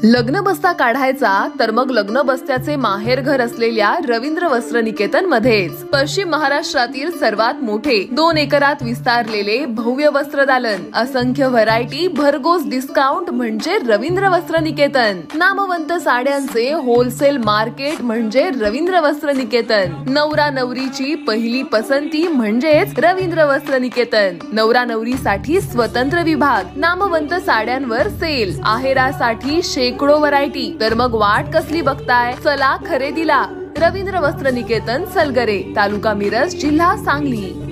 लग्न बस्ता काढायचा तर मग लग्न बस्त्याचे माहेर घर असलेल्या रवींद्र वस्त्र निकेतन मध्येच पश्चिम महाराष्ट्रातील सर्वात मोठे 2 एकरात विस्तारलेले भव्य वस्त्रदालन, असंख्य व्हरायटी, भरघोस डिस्काउंट म्हणजे रवींद्र वस्त्र निकेतन। नामवंत साड्यांचे होलसेल मार्केट म्हणजे रवींद्र वस्त्र निकेतन। नवरा नवरीची पहिली पसंती म्हणजेच रवींद्र वस्त्र निकेतन। नवरा नवरीसाठी स्वतंत्र विभाग, नामवंत साड्यांवर सेल, आहेरासाठी शेकडो व्हरायटी। तर मग वाट कसली बघताय, चला खरेदीला। रवींद्र वस्त्र निकेतन, सलगरे, तालुका मिरज, जिल्हा सांगली।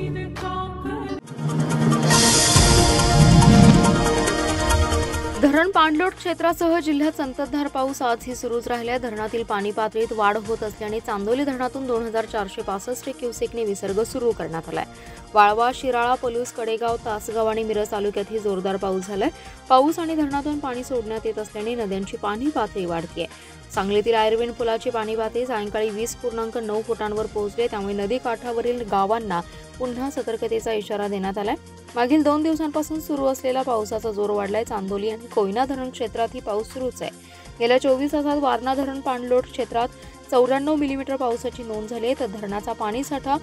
धरण पाणलोट क्षेत्रासह जिल्ह्यात संततधार पाऊस आजही सुरूच राहिला। धरणातील पाणी पातळीत वाढ होत असल्याने चांदोली धरणातून 2465 क्युसेकने विसर्ग सुरू करण्यात आलाय। वाळवा, शिराळा, पलूस, कडेगाव, तासगाव आणि मिरज तालुक्यातही जोरदार पाऊस झालाय। पाऊस आणि धरणातून पाणी सोडण्यात येत असल्याने नद्यांची पाणी पातळी वाढतेय। सांगलीतील आयर्विन पुलाची पाणी पातळी सायंकाळी 20.9 फुटांवर पोहोचली, त्यामुळे नदी काठावरील गावांना पुन्हा सतर्कतेचा इशारा देण्यात आलाय। मागील 2 दिवसांपासून सुरू असलेला पावसाचा जोर वाढलाय। चांदोली आणि कोयना धरण क्षेत्रातही पाऊस सुरूच आहे। गेल्या 24 तासात वारणा धरण पाणलोट क्षेत्रात 94 मिलीमीटर पावसाची नोंद झाली, तर धरणाचा पाणीसाठा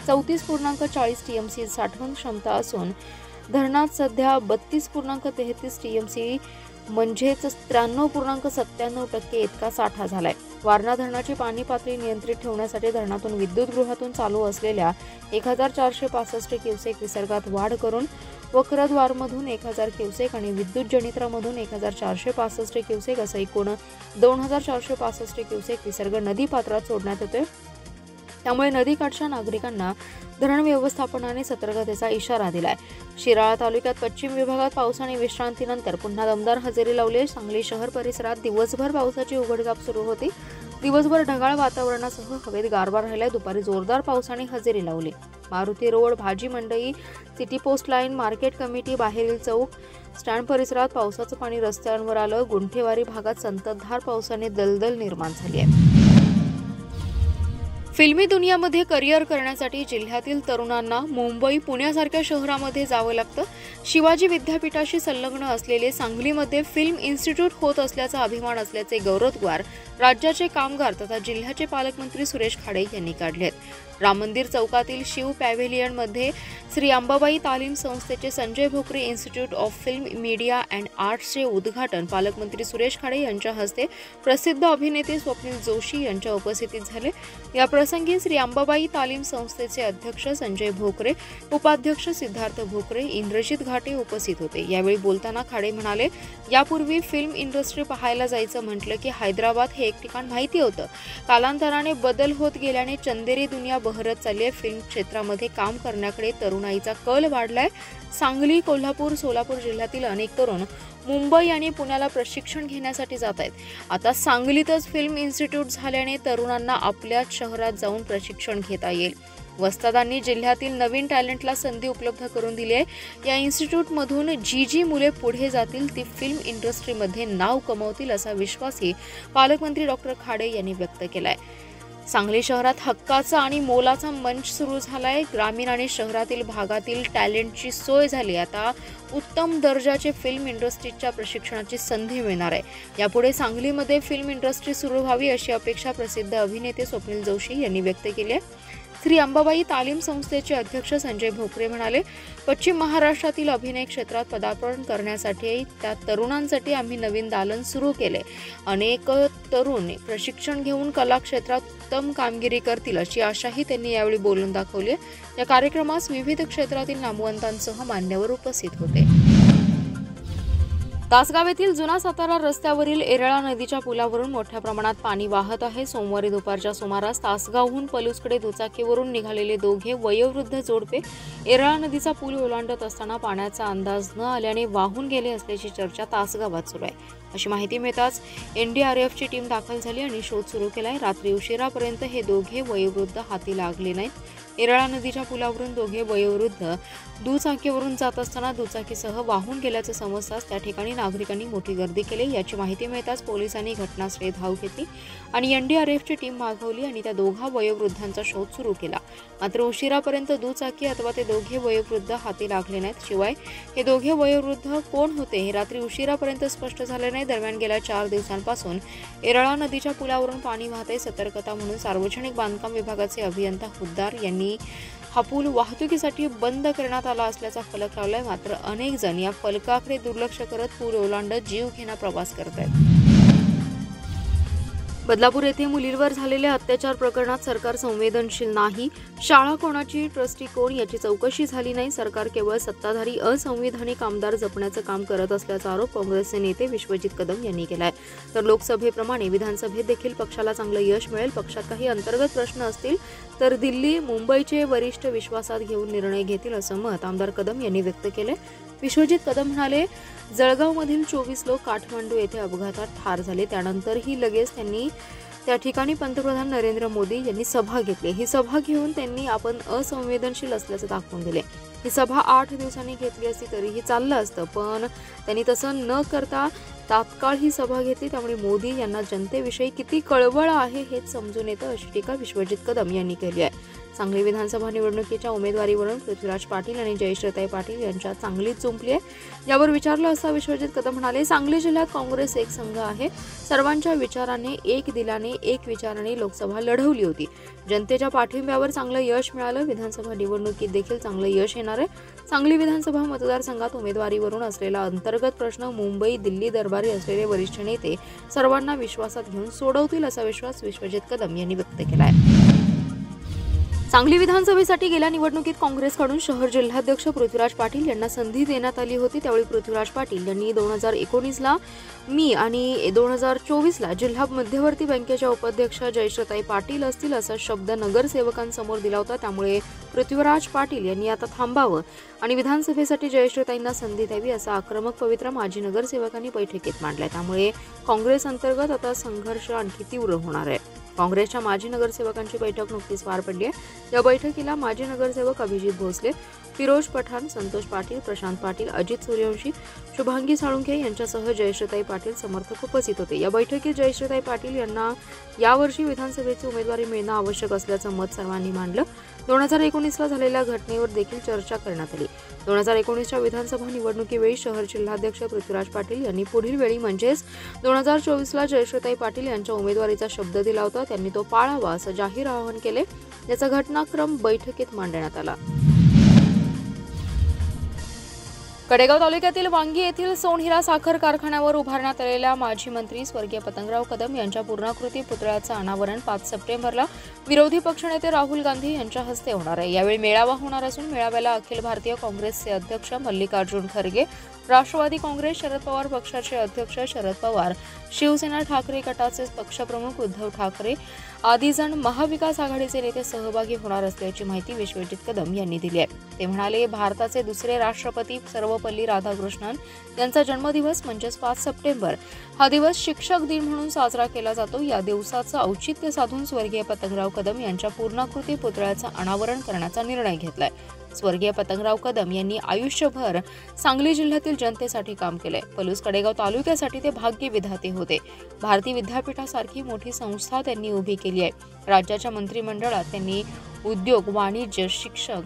34.40 टीएमसी साठवण क्षमता असून धरणात सध्या 32.33 टीएमसी म्हणजेच 93.97% इतका साठा झालाय। वारणा धरणाची पाणी पातळी नियंत्रित ठेवण्यासाठी धरणातून विद्युतगृहातून चालू असलेल्या 1465 क्युसेक विसर्गात वाढ करून वक्रद्वारमधून 1000 क्युसेक आणि विद्युत जनित्रामधून 1465 क्युसेक असं एकूण 2465 क्युसेक विसर्ग नदी पात्रात सोडण्यात येतोय। त्यामुळे नदीकाठच्या नागरिकांना धरण व्यवस्थापनाने सतर्कतेचा इशारा दिलाय। शिराळा तालुक्यात पश्चिम विभागात पावसाने विश्रांतीनंतर पुन्हा दमदार हजेरी लावली। सांगली शहर परिसरात दिवसभर पावसाची उघडझाप सुरू होती। दिवसभर ढगाळ वातावरणासह हवेत गारवा राहिला। दुपारी जोरदार पावसाने हजेरी लावली। Maruti road, Bhaji Mandai, city post line, market committee, बाहेरील चौक, स्टँड परिसरात पावसाचं पाणी रस्त्यांवर आलं। गुंठेवारी भागात संततधार पावसाने दलदल निर्माण झाली आहे। फिल्मी दुनियामध्ये करिअर करण्यासाठी जिल्ह्यातील तरुणांना मुंबई, पुण्यासारख्या शहरामध्ये जावं लागतं। शिवाजी विद्यापीठाशी संलग्न असलेले सांगलीमध्ये फिल्म इन्स्टिट्यूट होत असल्याचा अभिमान असल्याचे गौरवोद्गार राज्याचे कामगार तथा जिल्ह्याचे पालकमंत्री सुरेश खाडे यांनी काढले। राम मंदिर चौकातील शिव पॅव्हेलियनमध्ये श्री अंबाबाई तालीम संस्थेचे Sanjay Bhokare institute of film media and आर्ट्सचे उद्घाटन पालकमंत्री सुरेश खाडे यांच्या हस्ते प्रसिद्ध अभिनेते स्वप्नील जोशी यांच्या उपस्थितीत झाले। या प्रसंगी श्री अंबाबाई तालीम संस्थेचे अध्यक्ष संजय भोकरे, उपाध्यक्ष सिद्धार्थ भोकरे, इंद्रजित घाटे उपस्थित होते। यावेळी बोलताना खाडे म्हणाले, यापूर्वी फिल्म इंडस्ट्री पाहायला जायचं म्हटलं की हैदराबाद हे एक ठिकाण माहिती होतं। कालांतराने बदल होत गेल्याने चंदेरी दुनिया बहरत चालली आहे। फिल्म क्षेत्रामध्ये काम करण्याकडे तरुणाईचा कल वाढलाय। सांगली, कोल्हापूर, सोलापूर जिल्ह्यातील अनेक तरुण मुंबई आणि पुण्याला प्रशिक्षण घेण्यासाठी जात आहेत। आता सांगलीतच फिल्म इन्स्टिट्यूट झाल्याने तरुणांना आपल्याच शहरात जाऊन प्रशिक्षण घेता येईल। वस्तादांनी जिल्ह्यातील नवीन टॅलेंटला संधी उपलब्ध करून दिली आहे। या इन्स्टिट्यूटमधून जी मुले पुढे जातील ती फिल्म इंडस्ट्रीमध्ये नाव कमावतील असा विश्वासही पालकमंत्री डॉक्टर खाडे यांनी व्यक्त केलाय। सांगली शहरात हक्काचा आणि मोलाचा मंच सुरू झालाय। ग्रामीण आणि शहरातील भागातील टॅलेंटची सोय झाली। आता उत्तम दर्जाचे फिल्म इंडस्ट्रीच्या प्रशिक्षणाची संधी मिळणार आहे। यापुढे सांगलीमध्ये फिल्म इंडस्ट्री सुरू व्हावी अशी अपेक्षा प्रसिद्ध अभिनेते स्वप्नील जोशी यांनी व्यक्त केली आहे। श्री अंबाबाई तालीम संस्थेचे अध्यक्ष संजय भोकरे म्हणाले, पश्चिम महाराष्ट्रातील अभिनय क्षेत्रात पदार्पण करण्यासाठी त्या तरुणांसाठी आम्ही नवीन दालन सुरू केले। अनेक तरुण प्रशिक्षण घेऊन कला क्षेत्रात उत्तम कामगिरी करतील अशी आशाही त्यांनी यावेळी बोलून दाखवली। या कार्यक्रमास विविध क्षेत्रातील नामवंतांसह मान्यवर उपस्थित होते। तासगाव येथील जुना सातारा रस्त्यावरील एरळा नदीच्या पुलावरून मोठ्या प्रमाणात पाणी वाहत आहे। सोमवारी दुपारच्या सुमारास तासगावहून पलूसकडे दुचाकीवरून निघालेले दोघे वयोवृद्ध जोडपे एरळा नदीचा पूल ओलांडत असताना पाण्याचा अंदाज न आल्याने वाहून गेले असल्याची चर्चा तासगावात सुरू आहे। अशी माहिती मिळताच एनडीआरएफची टीम दाखल झाली आणि शोध सुरू केलाय। रात्री उशिरापर्यंत हे दोघे वयोवृद्ध हाती लागले नाहीत। एरळा नदीच्या पुलावरून दोघे वयोवृद्ध दुचाकीवरून जात असताना दुचाकीसह वाहून गेल्याचे समजताच त्या ठिकाणी नागरिकांनी मोठी गर्दी केली। याची माहिती मिळताच पोलिसांनी घटनास्थळी धाव घेतली आणि एनडीआरएफची टीम मागवली आणि त्या दोघा वयोवृद्धांचा शोध सुरू केला। मात्र उशिरापर्यंत दुचाकी अथवा ते दोघे वयोवृद्ध हाती लागले नाहीत। शिवाय हे दोघे वयोवृद्ध कोण होते हे रात्री उशिरापर्यंत स्पष्ट झाले नाही। दरम्यान गेल्या 4 दिवसांपासून येरळा नदीच्या पुलावरून पाणी वाहते। सतर्कता म्हणून सार्वजनिक बांधकाम विभागाचे अभियंता हुद्दार यांनी हा पूल वाहतुकीसाठी बंद करण्यात आला असल्याचा फलक लावलाय। मात्र अनेक जण या फलकाकडे दुर्लक्ष करत पूल ओलांडत जीवघेणा प्रवास करत आहेत। बदलापूर येथे मुलींवर झालेल्या अत्याचार प्रकरणात सरकार संवेदनशील नाही। शाळा कोणाची, ट्रस्टी कोण याची चौकशी झाली नाही। सरकार केवळ सत्ताधारी असंविधानिक आमदार जपण्याचं काम करत असल्याचा आरोप काँग्रेसचे नेते विश्वजित कदम यांनी केलाय। तर लोकसभेप्रमाणे विधानसभेत देखील पक्षाला चांगलं यश मिळेल। पक्षात काही अंतर्गत प्रश्न असतील तर दिल्ली, मुंबईचे वरिष्ठ विश्वासात घेऊन निर्णय घेतील असं मत आमदार कदम यांनी व्यक्त केलंय। विश्वजित कदम म्हणाले, जळगावमधील 24 लोक काठमांडू येथे अपघातात ठार झाले। त्यानंतरही लगेच त्यांनी त्या ठिकाणी पंतप्रधान नरेंद्र मोदी यांनी सभा घेतली। ही सभा घेऊन त्यांनी आपण असंवेदनशील असल्याचं दाखवून दिले। ही सभा 8 दिवसांनी घेतली असती तरीही चाललं असतं, पण त्यांनी तसं न करता तात्काळ ही सभा घेतली। त्यामुळे मोदी यांना जनतेविषयी किती कळवळ आहे हेच समजून येतं अशी टीका विश्वजित कदम यांनी केली आहे। सांगली विधानसभा निवडणुकीच्या उमेदवारीवरून पृथ्वीराज पाटील आणि जयश्रीताई पाटील यांच्यात चांगलीच जुंपली आहे। यावर विचारलं असता विश्वजित कदम म्हणाले, सांगली जिल्ह्यात काँग्रेस एक संघ आहे। सर्वांच्या विचाराने, एक दिलाने, एक विचाराने लोकसभा लढवली होती। जनतेच्या पाठिंब्यावर चांगलं यश मिळालं। विधानसभा निवडणुकीत देखील चांगलं यश येणार आहे। सांगली विधानसभा मतदारसंघात उमेदवारीवरून असलेला अंतर्गत प्रश्न मुंबई, दिल्ली दरबारी असलेले वरिष्ठ नेते सर्वांना विश्वासात घेऊन सोडवतील असा विश्वास विश्वजित कदम यांनी व्यक्त केला आहे। सांगली विधानसभेसाठी गेल्या निवडणुकीत काँग्रेसकडून शहर जिल्हाध्यक्ष पृथ्वीराज पाटील यांना संधी देण्यात आली होती। त्यावेळी पृथ्वीराज पाटील यांनी 2019ला मी आणि 2024ला जिल्हा मध्यवर्ती बँकेच्या उपाध्यक्ष जयश्रीताई पाटील असतील असा शब्द नगरसेवकांसमोर दिला होता। त्यामुळे पृथ्वीराज पाटील यांनी आता थांबावं आणि विधानसभेसाठी जयश्रीताईंना संधी द्यावी असा आक्रमक पवित्रा माजी नगरसेवकांनी बैठकीत मांडलाय। त्यामुळे काँग्रेस अंतर्गत आता संघर्ष आणखी तीव्र होणार आहे। काँग्रेसच्या माजी नगरसेवकांची बैठक नुकतीच पार पडली आहे। या बैठकीला माजी नगरसेवक अभिजित भोसले, फिरोज पठाण, संतोष पाटील, प्रशांत पाटील, अजित सूर्यवंशी, शुभांगी साळुंखे यांच्यासह जयश्रीताई पाटील समर्थक उपस्थित होते। या बैठकीत जयश्रीताई पाटील यांना यावर्षी विधानसभेची उमेदवारी मिळणं आवश्यक असल्याचं मत सर्वांनी मांडलं। 2019ला झालेल्या घटनेवर देखील चर्चा करण्यात आली। 2019च्या विधानसभा निवडणुकीवेळी शहर जिल्हाध्यक्ष पृथ्वीराज पाटील यांनी पुढील वेळी म्हणजेच 2024ला जयश्रीताई पाटील यांच्या उमेदवारीचा शब्द दिला होता। त्यांनी तो पाळावा असं जाहीर आवाहन केले। याचा घटनाक्रम बैठकीत मांडण्यात आला। कडेगाव तालुक्यातील वांगी येथील सोनहिरा साखर कारखान्यावर उभारण्यात आलेल्या माजी मंत्री स्वर्गीय पतंगराव कदम यांच्या पूर्णाकृती पुतळ्याचं अनावरण 5 सप्टेंबरला विरोधी पक्षनेते राहुल गांधी यांच्या हस्ते होणार आहे। यावेळी मेळावा होणार असून मेळाव्याला अखिल भारतीय काँग्रेसचे अध्यक्ष मल्लिकार्जुन खरगे, राष्ट्रवादी काँग्रेस शरद पवार पक्षाचे अध्यक्ष शरद पवार, शिवसेना ठाकरे गटाचे पक्षप्रमुख उद्धव ठाकरे आदी जण महाविकास आघाडीचे नेते सहभागी होणार असल्याची माहिती विश्वजित कदम यांनी दिली आहे। ते म्हणाले, भारताचे दुसरे राष्ट्रपती सर्वपल्ली राधाकृष्णन यांचा जन्मदिवस म्हणजेच 5 सप्टेंबर हा दिवस शिक्षक दिन म्हणून साजरा केला जातो। या दिवसाचं औचित्य साधून स्वर्गीय पतंगराव कदम यांच्या पूर्णाकृती पुतळ्याचं अनावरण करण्याचा निर्णय घेतलाय। स्वर्गीय पतंगराव कदम यांनी आयुष्यभर सांगली जिल्ह्यातील जनतेसाठी काम केलंय। पलूस कडेगाव तालुक्यासाठी ते भाग्य विधाते होते। भारती विद्यापीठासारखी मोठी संस्था त्यांनी उभी केली आहे। राज्याच्या मंत्रिमंडळात त्यांनी उद्योग, वाणिज्य, शिक्षण,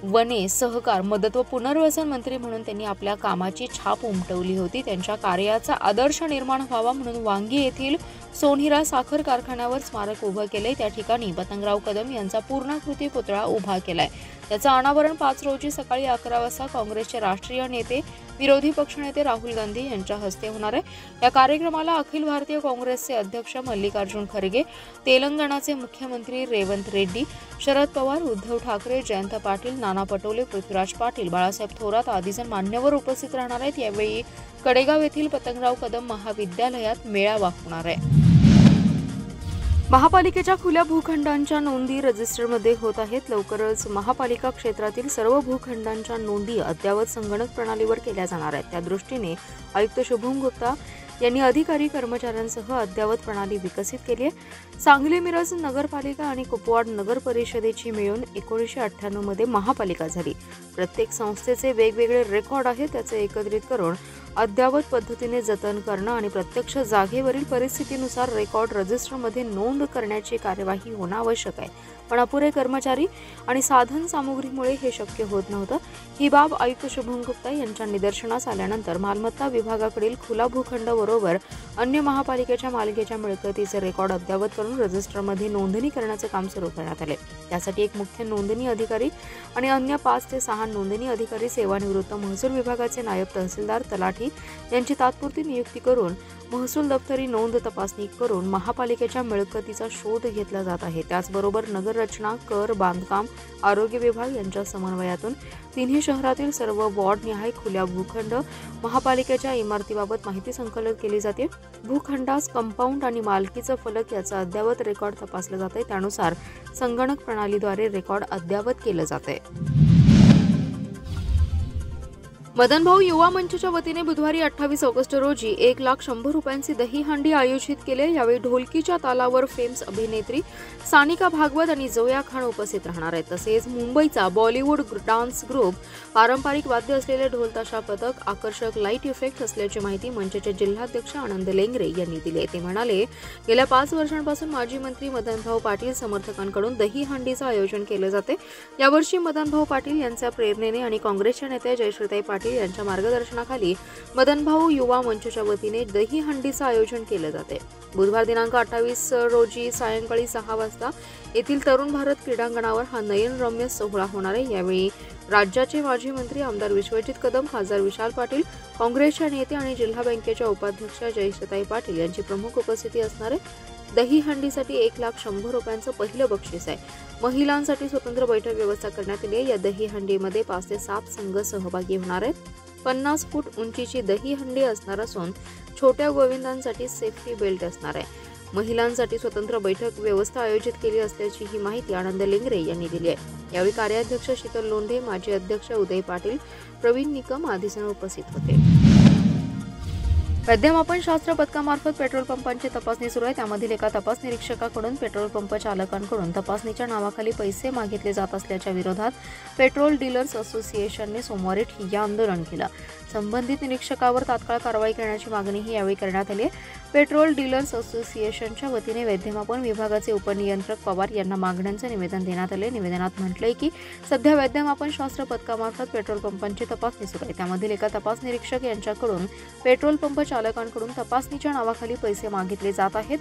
वने, सहकार, मदत व पुनर्वसन मंत्री म्हणून त्यांनी आपल्या कामाची छाप उमटवली होती। त्यांच्या कार्याचा आदर्श निर्माण व्हावा म्हणून वांगी येथील सोनहिरा साखर कारखान्यावर स्मारक उभं केलंय। त्या ठिकाणी पतंगराव कदम यांचा पूर्णाकृती पुतळा उभा केलाय। त्याचं अनावरण 5 रोजी सकाळी 11 वाजता काँग्रेसचे राष्ट्रीय नेते, विरोधी पक्षनेते राहुल गांधी यांच्या हस्ते होणार आहे। या कार्यक्रमाला अखिल भारतीय काँग्रेसचे अध्यक्ष मल्लिकार्जुन खरगे, तेलंगणाचे मुख्यमंत्री रेवंत रेड्डी, शरद पवार, उद्धव ठाकरे, जयंत पाटील, नाना पटोले, पृथ्वीराज पाटील, बाळासाहेब थोरात आदी जण मान्यवर उपस्थित राहणार आहेत। यावेळी कडेगाव येथील पतंगराव कदम महाविद्यालयात मेळावा होणार आहे। महापालिकेच्या खुल्या भूखंडांच्या नोंदी रजिस्टरमध्ये होत आहेत। लवकरच महापालिका क्षेत्रातील सर्व भूखंडांच्या नोंदी अद्ययावत संगणक प्रणालीवर केल्या जाणार आहेत। त्या दृष्टीने आयुक्त शुभम गुप्ता यांनी अधिकारी कर्मचाऱ्यांसह अद्ययावत प्रणाली विकसित केली आहे। सांगली मिरज नगरपालिका आणि कुपवाड नगर परिषदेची मिळून 1998 मध्ये महापालिका झाली। प्रत्येक संस्थेचे वेगवेगळे रेकॉर्ड आहेत, त्याचे एकत्रित करून अद्ययावत पद्धतीने जतन करणं आणि प्रत्यक्ष जागेवरील परिस्थितीनुसार रेकॉर्ड रजिस्टरमध्ये नोंद करण्याची कार्यवाही होणं आवश्यक आहे, पण अपुरे कर्मचारी आणि साधन सामुग्रीमुळे हे शक्य होत नव्हतं। ही बाब आयुक्त शुभम गुप्ता यांच्या निदर्शनास आल्यानंतर मालमत्ता विभागाकडील खुला भूखंड बरोबर अन्य महापालिकेच्या मालकीच्या मिळकतीचे रेकॉर्ड अद्ययावत करून रजिस्टरमध्ये नोंदणी करण्याचे काम सुरू करण्यात आले। त्यासाठी एक मुख्य नोंदणी अधिकारी आणि अन्य 5 ते 6 नोंदणी अधिकारी, सेवानिवृत्त महसूल विभागाचे नायब तहसीलदार, तलाठी यांची तात्पुरती नियुक्ती करून महसूल दफ्तरी नोंद तपासणी करून महापालिकेच्या मिळकतीचा शोध घेतला जात आहे। त्याचबरोबर नगर रचना, कर, बांधकाम, आरोग्य विभाग यांच्या समन्वयातून तिन्ही शहरातील सर्व वॉर्डनिहाय खुल्या भूखंड, महापालिकेच्या इमारतीबाबत माहिती संकलित केली जाते। भूखंडास कंपाऊंड आणि मालकीचा फलक याचा अद्ययावत रेकॉर्ड तपासला जाते। त्यानुसार संगणक प्रणालीद्वारे रेकॉर्ड अद्ययावत केलं जाते। मदनभाऊ युवा मंचच्या वतीने बुधवारी 28 ऑगस्ट रोजी 1,100,000 रुपयांची दहीहंडी आयोजित केले। यावेळी ढोलकीच्या तालावर फेम्स अभिनेत्री सानिका भागवत आणि जोया खान उपस्थित राहणार आहेत। तसेच मुंबईचा बॉलिवूड डान्स ग्रुप, पारंपरिक वाद्य असलेले ढोल ताशा पथक, आकर्षक लाईट इफेक्ट असल्याची माहिती मंचचे जिल्हाध्यक्ष आनंद लेंगरे यांनी दिली। ते म्हणाले, गेल्या 5 वर्षांपासून माजी मंत्री मदनभाऊ पाटील समर्थकांकडून दहीहंडीचं आयोजन केले जाते। यावर्षी मदनभाऊ पाटील यांच्या प्रेरणेने आणि काँग्रेसच्या नेत्या जयश्रीताई पाटील यांच्या मार्गदर्शनाखाली मदनभाऊ युवा मंचच्या वतीने दहीहंडीचं आयोजन केले जाते। बुधवार दिनांक 28 रोजी सायंकाळी 6 वाजता येथील तरुण भारत क्रीडांगणावर हा नयनरम्य सोहळा होणार आहे। यावेळी राज्याचे माजी मंत्री आमदार विश्वजित कदम, खासदार विशाल पाटील, काँग्रेसच्या नेते आणि जिल्हा बँकेच्या उपाध्यक्ष जयश्रीताई पाटील यांची प्रमुख उपस्थिती असणार आहे। दहीहंडीसाठी 1,100,000 रुपयांचं पहिलं बक्षीस आहे। महिलांसाठी स्वतंत्र बैठक व्यवस्था करण्यात आली आहे। या दहीहंडीमध्ये 5 ते 7 संघ सहभागी होणार आहेत। 50 फूट उंचीची दहीहंडी असणार असून छोट्या गोविंदांसाठी सेफ्टी बेल्ट असणार आहे। महिलांसाठी स्वतंत्र बैठक व्यवस्था आयोजित केली असल्याची ही माहिती आनंद लेंगरे यांनी दिली आहे। यावेळी कार्याध्यक्ष शीतल लोंढे, माजी अध्यक्ष उदय पाटील, प्रवीण निकम आदी जण उपस्थित होते। वैद्यमापन शास्त्र पथकामार्फत पेट्रोल पंपांची तपासणी सुरू आहे। त्यामधील एका तपास निरीक्षकाकडून पेट्रोल पंप चालकांकडून तपासणीच्या नावाखाली पैसे मागितले जात असल्याच्या विरोधात पेट्रोल डीलर्स असोसिएशनने सोमवारी ठिय्या आंदोलन केलं। संबंधित निरीक्षकावर तात्काळ कारवाई करण्याची मागणीही यावेळी करण्यात आली आहे। पेट्रोल डीलर्स असोसिएशनच्या वतीने वैद्यमापन विभागाचे उपनियंत्रक पवार यांना मागण्यांचं निवेदन देण्यात आले। निवेदनात म्हटलंय की सध्या वैद्यमापन शास्त्र पथकामार्फत पेट्रोल पंपांची तपासणी सुरू आहे। त्यामधील एका तपास निरीक्षक यांच्याकडून पेट्रोल पंप चालकांकडून तपासणीच्या नावाखाली पैसे मागितले जात आहेत।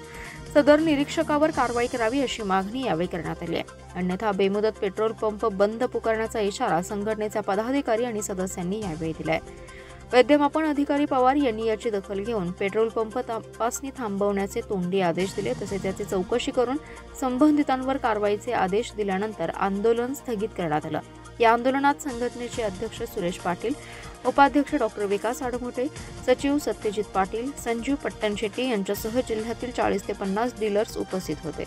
सदर निरीक्षकावर कारवाई करावी अशी मागणी यावेळी करण्यात आली आहे। अन्यथा बेमुदत पेट्रोल पंप बंद पुकारण्याचा इशारा संघटनेच्या पदाधिकारी आणि सदस्यांनी यावेळी दिलाय। वैद्यमापन अधिकारी पवार यांनी याची दखल घेऊन पेट्रोल पंप तपासणी थांबवण्याचे तोंडी आदेश दिले, तसेच त्याची चौकशी करून संबंधितांवर कारवाईचे आदेश दिल्यानंतर आंदोलन स्थगित करण्यात आलं। या आंदोलनात संघटनेचे अध्यक्ष सुरेश पाटील, उपाध्यक्ष डॉक्टर विकास आडमोटे, सचिव सत्यजित पाटील, संजीव पट्टणशेट्टी यांच्यासह जिल्ह्यातील 40 ते 50 डीलर्स उपस्थित होते।